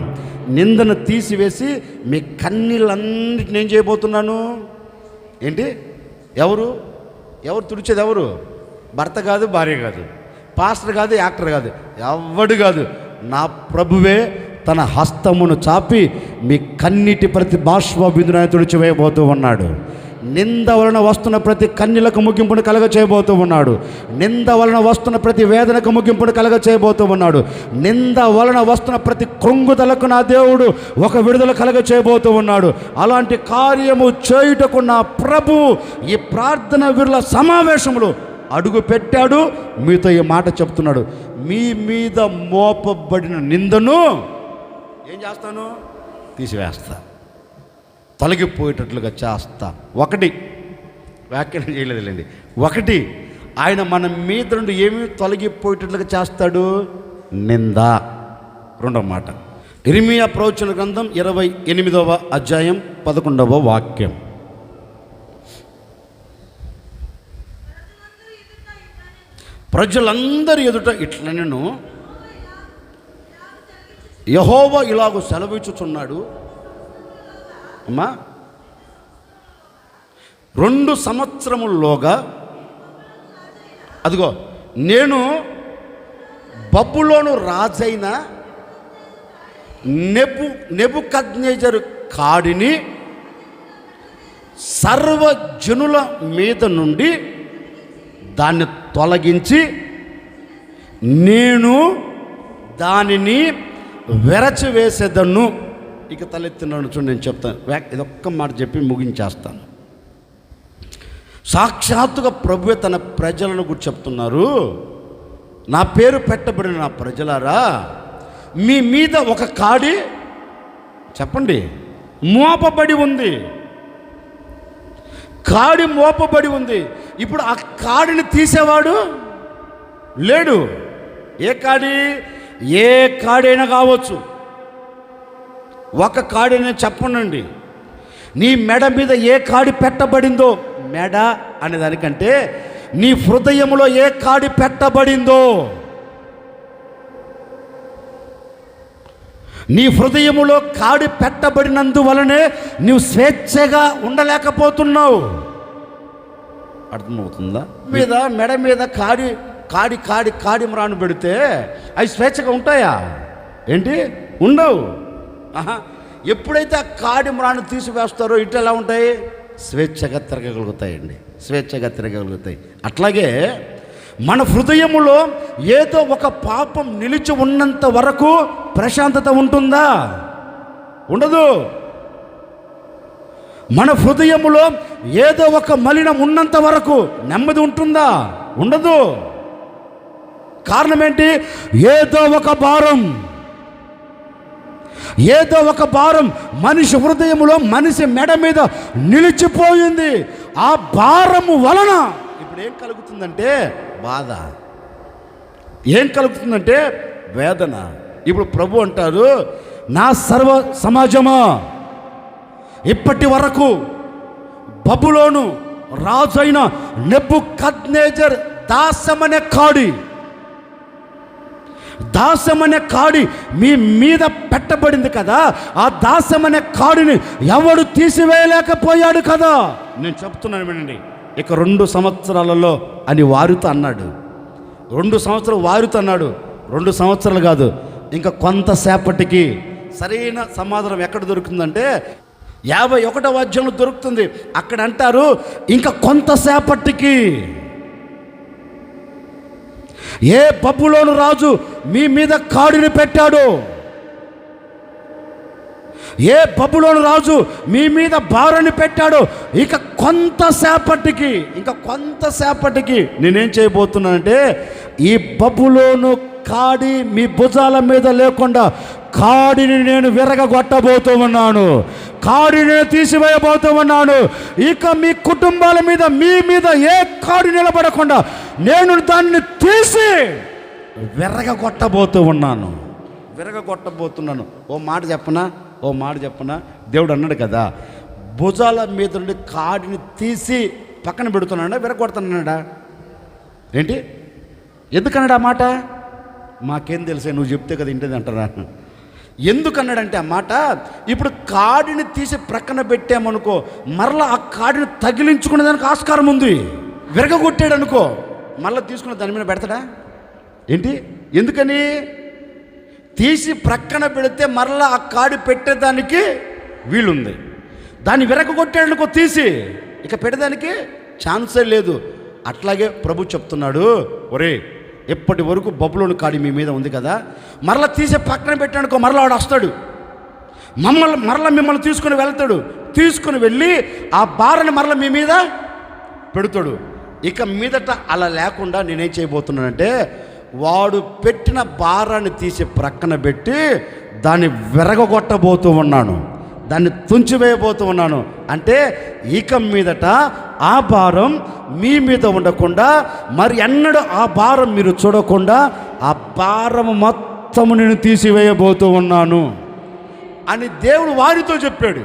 Speaker 1: నిందను తీసివేసి మీ కన్నీళ్ళన్నిటిని ఏం చేయబోతున్నాను? ఎవరు తుడిచేది? ఎవరు? భర్త కాదు, భార్య కాదు, పాస్టర్ కాదు, యాక్టర్ కాదు, ఎవడు కాదు. నా ప్రభువే తన హస్తమును చాపి మీ కన్నీటి ప్రతి బాష్ప బిందును తుడిచివేయబోతూ ఉన్నాడు. నింద వలన వస్తున్న ప్రతి కన్నీలకు ముగింపును కలగ చేయబోతూ ఉన్నాడు. నింద వలన వస్తున్న ప్రతి వేదనకు ముగింపును కలగ చేయబోతూ ఉన్నాడు. నింద వలన వస్తున్న ప్రతి కృంగుదలకు నా దేవుడు ఒక విడుదల కలగ చేయబోతూ ఉన్నాడు. అలాంటి కార్యము చేయుటకు నా ప్రభు ఈ ప్రార్థన వీరుల సమావేశంలో అడుగు పెట్టాడు. మీతో ఈ మాట చెప్తున్నాడు, మీ మీద మోపబడిన నిందను ఏం చేస్తాను? తీసివేస్తా, తొలగిపోయేటట్లుగా చేస్తా. ఒకటి వ్యాఖ్యానం చేయలేదులేండి. ఒకటి, ఆయన మన మీద నుండి ఏమి తొలగిపోయేటట్లుగా చేస్తాడు? నింద. రెండవ మాట, ఇర్మీయా ప్రవచన గ్రంథం 28వ అధ్యాయం 11వ వాక్యం. ప్రజలందరి ఎదుట ఇట్లా నేను యెహోవా ఇలాగూ సెలవిచ్చుచున్నాడు. అమ్మా, 2 సంవత్సరముల్లోగా అదిగో నేను బబులోను రాజైన నెబుకద్నెజరు కాడిని సర్వజనుల మీద నుండి దాన్ని తొలగించి నేను దానిని వెరచివేసేదను. ఇక తలెత్తున్నాను చూడండి, నేను చెప్తాను. ఇదొక్క మాట చెప్పి ముగించేస్తాను. సాక్షాత్తుగా ప్రభువే తన ప్రజలను గురించి చెప్తున్నారు, నా పేరు పెట్టబడిన నా ప్రజలారా, మీ మీద ఒక కాడి చెప్పండి మోపబడి ఉంది. కాడి మోపబడి ఉంది. ఇప్పుడు ఆ కాడిని తీసేవాడు లేడు. ఏ కాడైనా కావచ్చు. ఒక కాడిని చెప్పనండి, నీ మెడ మీద ఏ కాడి పెట్టబడిందో, మెడ అనే దానికంటే నీ హృదయంలో ఏ కాడి పెట్టబడిందో, నీ హృదయములో కాడి పెట్టబడినందువలనే నీవు స్వేచ్ఛగా ఉండలేకపోతున్నావు. అర్థమవుతుందా? మెడ మీద కాడి మ్రాను పెడితే అవి స్వేచ్ఛగా ఉంటాయా? ఉండవు. ఎప్పుడైతే ఆ కాడి మ్రాను తీసివేస్తారో ఇటు ఎలా ఉంటాయి? స్వేచ్ఛగా తిరగగలుగుతాయి. అట్లాగే మన హృదయములో ఏదో ఒక పాపం నిలిచి ఉన్నంత వరకు ప్రశాంతత ఉంటుందా? ఉండదు. మన హృదయములో ఏదో ఒక మలినం ఉన్నంత వరకు నెమ్మది ఉంటుందా? ఉండదు. కారణం ఏంటి? ఏదో ఒక భారం మనిషి హృదయములో, మనిషి మెడ మీద నిలిచిపోయింది. ఆ భారము వలన ఇప్పుడు ఏం కలుగుతుందంటే బాధ, ఏం కలుగుతుందంటే వేదన. ఇప్పుడు ప్రభు అంటారు, నా సర్వ సమాజమా, ఇప్పటి వరకు బబులోను రాజైన నెబుకద్నెజర్ దాసమనే కాడి మీ మీద పెట్టబడింది కదా. ఆ దాసమనే కాడిని ఎవడు తీసివేయలేకపోయాడు కదా. నేను చెప్తున్నాను వినండి, ఇక 2 సంవత్సరాలలో అని వారితో అన్నాడు. 2 సంవత్సరాలు వారితో అన్నాడు. 2 సంవత్సరాలు కాదు, ఇంకా కొంతసేపటికి సరైన సమాధానం ఎక్కడ దొరుకుతుందంటే 51వ అధ్యాయంలో దొరుకుతుంది. అక్కడ అంటారు, ఇంకా కొంతసేపటికి ఏ బబులోను రాజు మీ మీద కాడిని పెట్టాడు, ఏ బబులోను రాజు మీ మీద భారాన్ని పెట్టాడో ఇంకా కొంతసేపటికి నేనేం చేయబోతున్నానంటే ఈ బబులోను కాడి మీ భుజాల మీద లేకుండా కాడిని నేను విరగొట్టబోతూ ఉన్నాను. కాడిని నేను తీసివేయబోతూ ఉన్నాను. ఇక మీ కుటుంబాల మీద మీ మీద ఏ కాడి నిలబడకుండా నేను దాన్ని తీసి విరగొట్టబోతున్నాను. ఓ మాట చెప్పనా, దేవుడు అన్నాడు కదా, భుజాల మీద నుండి కాడిని తీసి పక్కన పెడుతున్నాడా విరగొడుతున్నాడా ఏంటి? ఎందుకన్నాడు ఆ మాట? మాకేం తెలుసే, నువ్వు చెప్తే కదా ఇంటిది అంటారా. ఎందుకన్నాడంటే ఆ మాట, ఇప్పుడు కాడిని తీసి ప్రక్కన పెట్టామనుకో, మరలా ఆ కాడిని తగిలించుకునే దానికి ఆస్కారం ఉంది. విరగొట్టాడు అనుకో, మళ్ళీ తీసుకున్న దాని మీద పెడతాడా ఏంటి? ఎందుకని? తీసి ప్రక్కన పెడితే మరలా ఆ కాడి పెట్టేదానికి వీలుంది. దాన్ని విరగొట్టాడు అనుకో తీసి, ఇక పెట్టేదానికి ఛాన్సే లేదు. అట్లాగే ప్రభు చెప్తున్నాడు, ఒరే ఎప్పటి వరకు బబులోను కాడి మీ మీద ఉంది కదా, మరలా తీసి పక్కన పెట్టానుకో మరలా వాడు వస్తాడు, మిమ్మల్ని తీసుకుని వెళ్తాడు. తీసుకుని వెళ్ళి ఆ భారాన్ని మరలా మీ మీద పెడతాడు. ఇక మీదట అలా లేకుండా నేనేం చేయబోతున్నానంటే, వాడు పెట్టిన భారాన్ని తీసి ప్రక్కన పెట్టి దాన్ని విరగొట్టబోతూ ఉన్నాను, దాన్ని తుంచివేయబోతూ ఉన్నాను. అంటే ఇక మీదట ఆ భారం మీ మీద ఉండకుండా, మరి ఎన్నడూ ఆ భారం మీరు చూడకుండా ఆ భారం మొత్తము నేను తీసివేయబోతూ ఉన్నాను అని దేవుడు వారితో చెప్పాడు.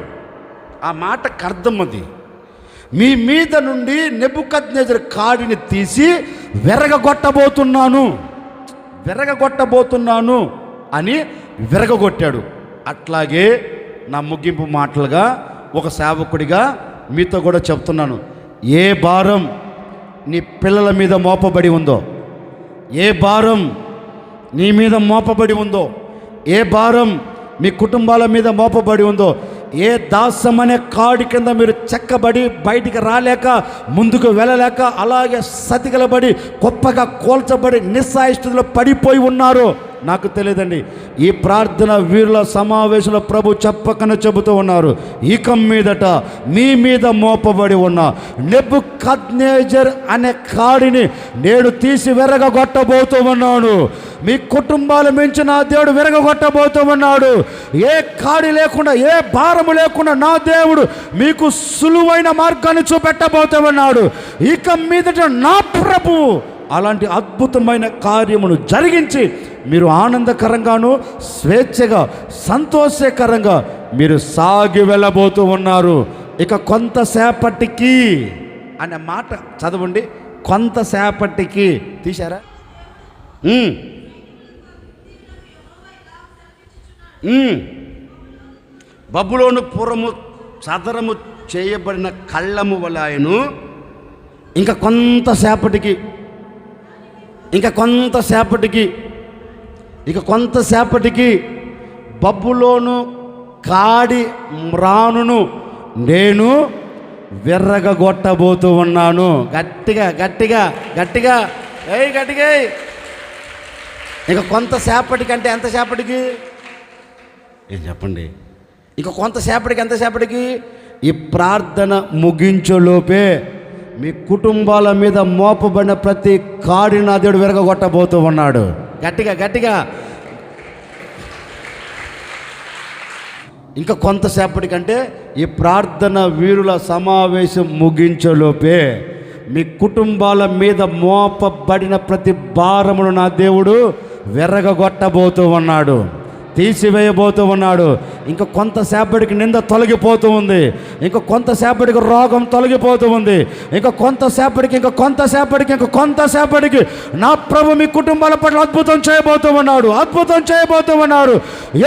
Speaker 1: ఆ మాటకు అర్థం అది, మీ మీద నుండి నెబుకద్నెజరు కాడిని తీసి విరగొట్టబోతున్నాను అని విరగొట్టాడు. అట్లాగే నా ముగింపు మాటలుగా ఒక సేవకుడిగా మీతో కూడా చెప్తున్నాను, ఏ భారం నీ పిల్లల మీద మోపబడి ఉందో, ఏ భారం నీ మీద మోపబడి ఉందో, ఏ భారం మీ కుటుంబాల మీద మోపబడి ఉందో, ఏ దాసం అనే కాడి కింద మీరు చెక్కబడి బయటికి రాలేక ముందుకు వెళ్ళలేక అలాగే సతికిలబడి గొప్పగా కోల్చబడి నిస్సాయిస్థితిలో పడిపోయి ఉన్నారు, నాకు తెలియదండి. ఈ ప్రార్థన వీరుల సమావేశంలో ప్రభు చెప్పకనే చెబుతూ ఉన్నారు, ఇక మీదట మీ మీద మోపబడి ఉన్న నెబుకద్నెజర్ అనే కాడిని నేను తీసి విరగొట్టబోతూ ఉన్నాను. మీ కుటుంబాల మించి నా దేవుడు విరగొట్టబోతూ ఉన్నాడు. ఏ కాడి లేకుండా, ఏ భారము లేకుండా నా దేవుడు మీకు సులువైన మార్గాన్ని చూపెట్టబోతూ ఉన్నాడు. ఇక మీదట నా ప్రభు అలాంటి అద్భుతమైన కార్యమును జరిగించి మీరు ఆనందకరంగాను స్వేచ్ఛగా సంతోషకరంగా మీరు సాగి వెళ్ళబోతూ ఉన్నారు. ఇక కొంతసేపటికి అనే మాట చదవండి. కొంతసేపటికి తీశారా? బబులోను పురము చదరము చేయబడిన కళ్ళము వలె ఆయను ఇంకా కొంతసేపటికి బబులోను కాడి మ్రానును నేను విర్రగొట్టబోతూ ఉన్నాను. గట్టిగా ఇక కొంతసేపటికి అంటే ఎంతసేపటికి ఏం చెప్పండి? ఇక కొంతసేపటికి ఎంతసేపటికి? ఈ ప్రార్థన ముగించులోపే మీ కుటుంబాల మీద మోపబడిన ప్రతి కాడిని నా దేవుడు విరగొట్టబోతూ ఉన్నాడు. గట్టిగా ఇంకా కొంతసేపటికంటే ఈ ప్రార్థన వీరుల సమావేశం ముగించలోపే మీ కుటుంబాల మీద మోపబడిన ప్రతి భారమును నా దేవుడు విరగొట్టబోతూ ఉన్నాడు, తీసివేయబోతూ ఉన్నాడు. ఇంకా కొంతసేపటికి నింద తొలగిపోతూ ఉంది, ఇంకా కొంతసేపటికి రోగం తొలగిపోతూ ఉంది, ఇంకా కొంతసేపటికి నా ప్రభు మీ కుటుంబాల పట్ల అద్భుతం చేయబోతూ ఉన్నాడు.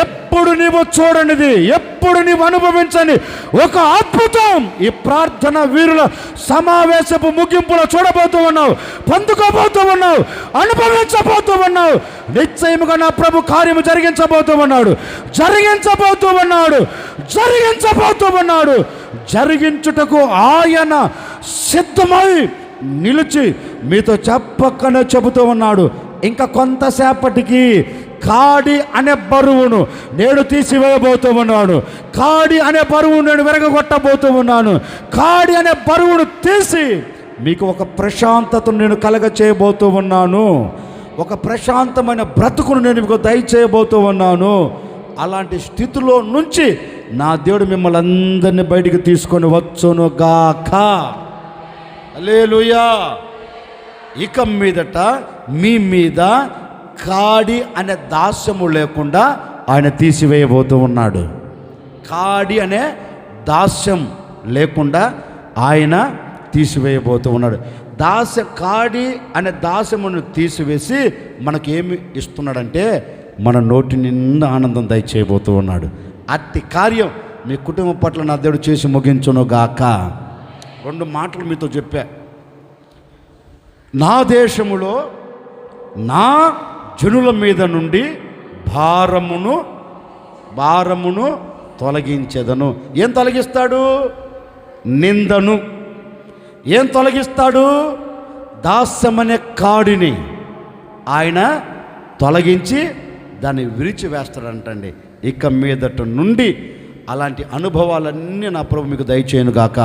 Speaker 1: ఎప్పుడు నీవు చూడనిది, ఎప్పుడు నీవు అనుభవించని ఒక అద్భుతం ఈ ప్రార్థన వీరుల సమావేశపు ముగింపులో చూడబోతూ ఉన్నావు, పొందుకోబోతూ ఉన్నావు, అనుభవించబోతూ ఉన్నావు. నిశ్చయముగా నా ప్రభు కార్యము జరిగించబోతూ ఉన్నాడు. జరిగించుటకు ఆయన సిద్ధమై నిలిచి మీతో చెప్పకనే చెబుతూ ఉన్నాడు. ఇంకా కొంతసేపటికి కాడి అనే బరువును నేను తీసివేయబోతూ ఉన్నాను. కాడి అనే బరువును నేను విరగొట్టబోతూ ఉన్నాను. కాడి అనే బరువును తీసి మీకు ఒక ప్రశాంతతను నేను కలగ చేయబోతూ ఉన్నాను. ఒక ప్రశాంతమైన బ్రతుకును నేను మీకు దయచేయబోతూ ఉన్నాను. అలాంటి స్థితిలో నుంచి నా దేవుడు మిమ్మల్ని అందరినీ బయటికి తీసుకొని వచ్చును గాక. హల్లెలూయా. ఇక మీదట మీ మీద కాడి అనే దాస్యము లేకుండా ఆయన తీసివేయబోతూ ఉన్నాడు. కాడి అనే దాస్యం లేకుండా ఆయన తీసివేయబోతూ ఉన్నాడు. కాడి అనే దాస్యమును తీసివేసి మనకేమి ఇస్తున్నాడంటే మన నోటి నిండా ఆనందం దయచేయబోతూ ఉన్నాడు. అట్టి కార్యం మీ కుటుంబం పట్ల నా దేవుడు చేసి ముగించును గాక. 2 మాటలు మీతో చెప్పా. నా దేశములో నా జనుల మీద నుండి భారమును తొలగించెదను. ఏం తొలగిస్తాడు? నిందను. ఏం తొలగిస్తాడు? దాస్యమనే కాడిని ఆయన తొలగించి దాన్ని విరిచివేస్తాడంటండి. ఇక మీదట నుండి అలాంటి అనుభవాలన్నీ నా ప్రభు మీకు దయచేయను గాక.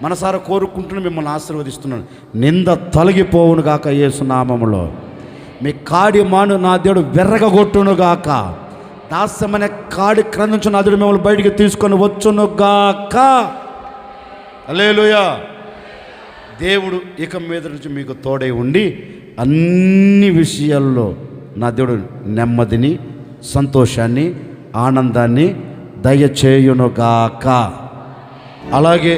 Speaker 1: మనసారా కోరుకుంటున్న మిమ్మల్ని ఆశీర్వదిస్తున్నాను. నింద తొలగిపోవును గాక యేసు నామములో. మీ కాడి మాను నా దేవుడు విర్రగొట్టును గాక. దాస్యమనే కాడి క్రింద నుంచి నా దేవుడు మిమ్మల్ని బయటికి తీసుకొని వచ్చును గాక. హల్లెలూయా. దేవుడు ఇక మీద నుంచి మీకు తోడై ఉండి అన్ని విషయాల్లో నా దేవుడు నెమ్మదిని, సంతోషాన్ని, ఆనందాన్ని దయచేయునుగాక. అలాగే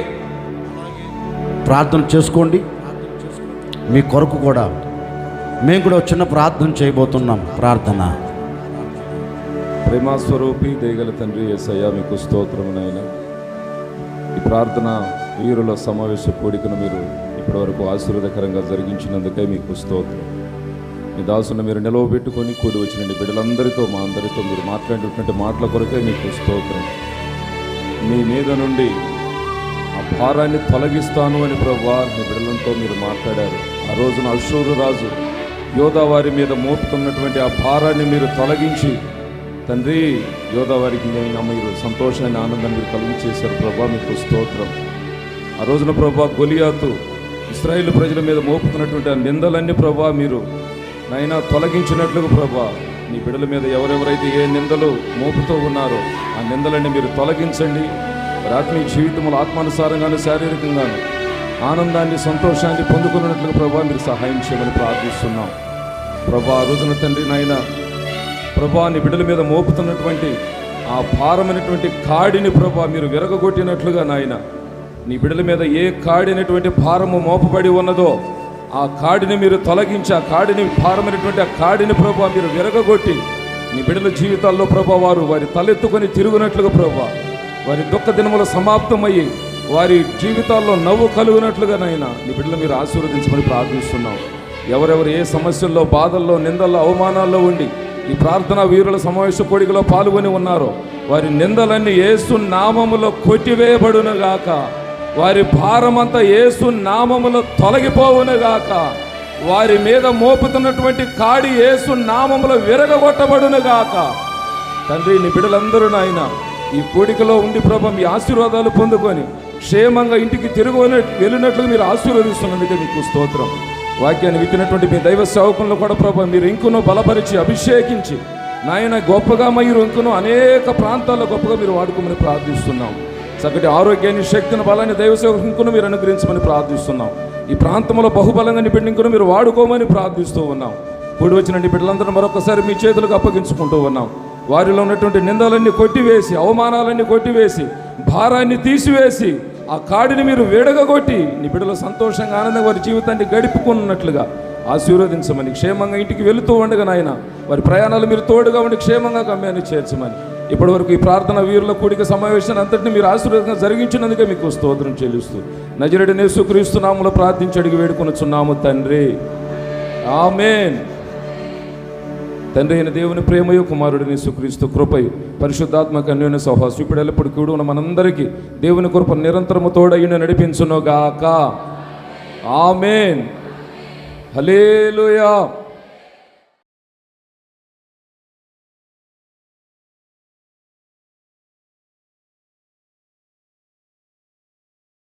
Speaker 1: ప్రార్థన చేసుకోండి. మీ కొరకు కూడా మేము కూడా చిన్న ప్రార్థన చేయబోతున్నాం. ప్రార్థన.
Speaker 2: ప్రేమాస్వరూపి దయగల తండ్రి యేసయ్య, మీకు స్తోత్రమునైనా ఈ ప్రార్థన వీరుల సమావేశ కోడికను మీరు ఇప్పటివరకు ఆశీర్వాదకరంగా జరిగించినందుకే మీకు స్తోత్రం. మీ దాసును మీరు నిలవబెట్టుకొని కూడి వచ్చిన బిడ్డలందరితో, మా అందరితో మీరు మాట్లాడినటువంటి మాటల కొరకే మీకు స్తోత్రం. మీ మీద నుండి ఆ భారాన్ని తొలగిస్తాను అని ప్రభువా మీ బిడ్డలతో మీరు మాట్లాడారు. ఆ రోజున అషూరు రాజు యోధా వారి మీద మోపుతున్నటువంటి ఆ భారాన్ని మీరు తొలగించి తండ్రి యోధా వారికి మీరు సంతోషాన్ని, ఆనందాన్ని మీరు కలిగించేశారు ప్రభువా, మీకు స్తోత్రం. ఆ రోజున ప్రభువా గొలియాతు ఇశ్రాయేలు ప్రజల మీద మోపుతున్నటువంటి ఆ నిందలన్నీ ప్రభువా మీరు నైనా తొలగించినట్లుగా ప్రభువా నీ బిడ్డల మీద ఎవరెవరైతే ఏ నిందలు మోపుతూ ఉన్నారో ఆ నిందలన్నీ మీరు తొలగించండి. ఆత్మీయ జీవితంలో ఆత్మానుసారంగాను శారీరకంగాను ఆనందాన్ని, సంతోషాన్ని పొందుకున్నట్లుగా ప్రభా మీరు సహాయం చేయమని ప్రార్థిస్తున్నాం. ప్రభా ఆ రోజున తండ్రి నాయన ప్రభా నీ బిడ్డల మీద మోపుతున్నటువంటి ఆ భారమైనటువంటి కాడిని ప్రభా మీరు విరగొట్టినట్లుగా నాయన నీ బిడ్డల మీద ఏ కాడినటువంటి భారము మోపబడి ఉన్నదో ఆ కాడిని మీరు తొలగించి ఆ కాడిని భారమైనటువంటి ఆ కాడిని ప్రభా మీరు విరగొట్టి నీ బిడ్డల జీవితాల్లో ప్రభా వారి తలెత్తుకొని తిరుగునట్లుగా ప్రభా వారి దుఃఖ దినముల సమాప్తమయ్యి వారి జీవితాల్లో నవ్వు కలుగునట్లుగా నైనా నీ బిడ్డలు మీరు ఆశీర్వదించమని ప్రార్థిస్తున్నాం. ఎవరెవరు ఏ సమస్యల్లో, బాధల్లో, నిందల్లో, అవమానాల్లో ఉండి ఈ ప్రార్థన వీరుల సమావేశ కోడికలో పాల్గొని ఉన్నారో వారి నిందలన్నీ యేసు నామములో కొట్టివేయబడునుగాక. వారి భారమంతా యేసు నామములో తొలగిపోవునుగాక. వారి మీద మోపుతున్నటువంటి కాడి యేసు నామములో విరగొట్టబడునుగాక. తండ్రి నీ బిడ్డలందరూ నాయన ఈ కోడికలో ఉండి ప్రభా మీ ఆశీర్వాదాలు పొందుకొని క్షేమంగా ఇంటికి వెళ్ళినట్లు మీరు ఆశీర్వదిస్తున్నందుకే మీకు స్తోత్రం. వాక్యాన్ని విత్తినటువంటి మీ దైవ సేవకులను కూడా ప్రభా మీరు ఇంకనూ బలపరిచి అభిషేకించి నాయన గొప్పగా మీరు ఇంకనూ అనేక ప్రాంతాల్లో గొప్పగా మీరు వాడుకోమని ప్రార్థిస్తున్నాం. చక్కటి ఆరోగ్యాన్ని, శక్తిని, బలాన్ని దైవ సేవకులను మీరు అనుగ్రహించమని ప్రార్థిస్తున్నాం. ఈ ప్రాంతంలో బహుబలంగా నీ బిడ్డను మీరు వాడుకోమని ప్రార్థిస్తూ ఉన్నాం. కూడి వచ్చిన బిడ్డలందరూ మరొకసారి మీ చేతులకు అప్పగించుకుంటూ ఉన్నాం. వారిలో ఉన్నటువంటి నిందలన్నీ కొట్టివేసి, అవమానాలన్నీ కొట్టివేసి, భారాన్ని తీసివేసి ఆ కాడిని మీరు వేడగొట్టి నీ బిడ్డలు సంతోషంగా, ఆనందంగా వారి జీవితాన్ని గడుపుకున్నట్లుగా ఆశీర్వదించమని, క్షేమంగా ఇంటికి వెళుతూ ఉండగా నాయన వారి ప్రయాణాలు మీరు తోడుగా ఉండి క్షేమంగా గమ్యాన్ని చేర్చమని ఇప్పటి వరకు ఈ ప్రార్థన వీరుల కూడిక సమావేశాన్ని అంతటిని మీరు ఆశీర్వాదంగా జరిగించినందుకే మీకు స్తోత్రం చెల్లిస్తూ నజరేయుడైన యేసుక్రీస్తు నామములో ప్రార్థించి అడిగి వేడుకొనుచున్నాము తండ్రి, ఆమేన్. తండ్రి అయిన దేవుని ప్రేమయు, కుమారుడిని యేసుక్రీస్తు కృపయు, పరిశుద్ధాత్మక అన్యోన్య సహవాసం ఇప్పుడు ఎల్లప్పుడు కూడి ఉన్న మనందరికీ దేవుని కృప నిరంతరము తోడయ్యుండి నడిపించునుగాక. ఆమేన్. హల్లెలూయా.